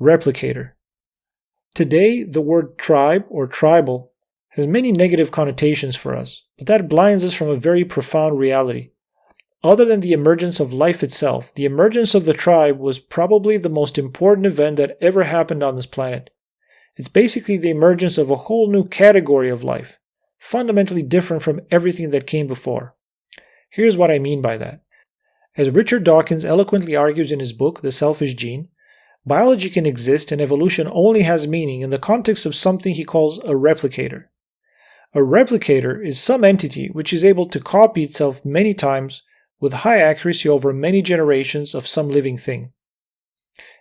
Replicator. Today, the word tribe or tribal has many negative connotations for us, but that blinds us from a very profound reality. Other than the emergence of life itself, the emergence of the tribe was probably the most important event that ever happened on this planet. It's basically the emergence of a whole new category of life, fundamentally different from everything that came before. Here's what I mean by that. As Richard Dawkins eloquently argues in his book, The Selfish Gene, biology can exist and evolution only has meaning in the context of something he calls a replicator. A replicator is some entity which is able to copy itself many times with high accuracy over many generations of some living thing.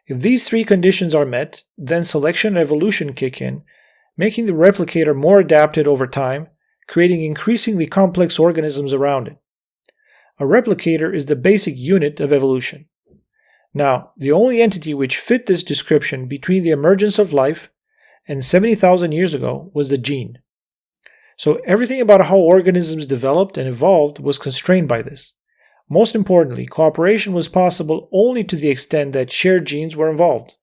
If these three conditions are met, then selection and evolution kick in, making the replicator more adapted over time, creating increasingly complex organisms around it. A replicator is the basic unit of evolution. Now, the only entity which fit this description between the emergence of life and 70,000 years ago was the gene. So everything about how organisms developed and evolved was constrained by this. Most importantly, cooperation was possible only to the extent that shared genes were involved.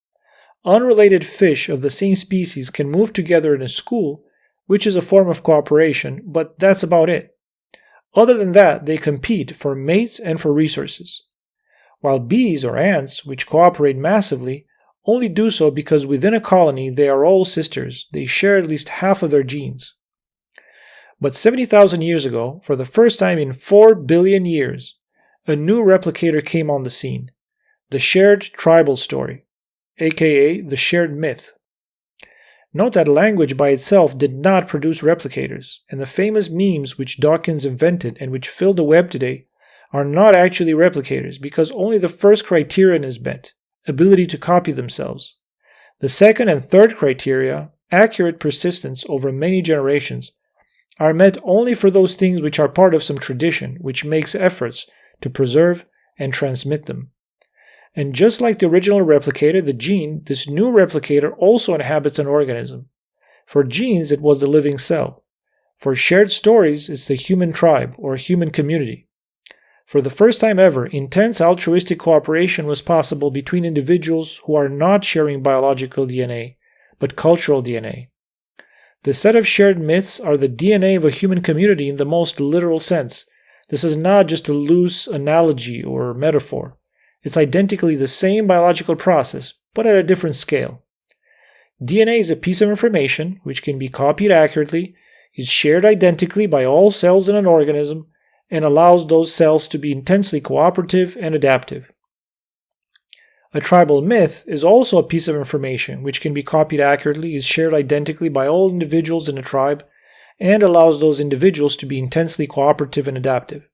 Unrelated fish of the same species can move together in a school, which is a form of cooperation, but that's about it. Other than that, they compete for mates and for resources. While bees or ants, which cooperate massively, only do so because within a colony they are all sisters, they share at least half of their genes. But 70,000 years ago, for the first time in 4 billion years, a new replicator came on the scene, the shared tribal story, aka the shared myth. Note that language by itself did not produce replicators, and the famous memes which Dawkins invented and which fill the web today are not actually replicators because only the first criterion is met, ability to copy themselves. The second and third criteria, accurate persistence over many generations, are met only for those things which are part of some tradition which makes efforts to preserve and transmit them. And just like the original replicator, the gene, this new replicator also inhabits an organism. For genes, it was the living cell. For shared stories, it's the human tribe or human community. For the first time ever, intense altruistic cooperation was possible between individuals who are not sharing biological DNA, but cultural DNA. The set of shared myths are the DNA of a human community in the most literal sense. This is not just a loose analogy or metaphor. It's identically the same biological process, but at a different scale. DNA is a piece of information which can be copied accurately, is shared identically by all cells in an organism, and allows those cells to be intensely cooperative and adaptive. A tribal myth is also a piece of information which can be copied accurately, is shared identically by all individuals in a tribe, and allows those individuals to be intensely cooperative and adaptive.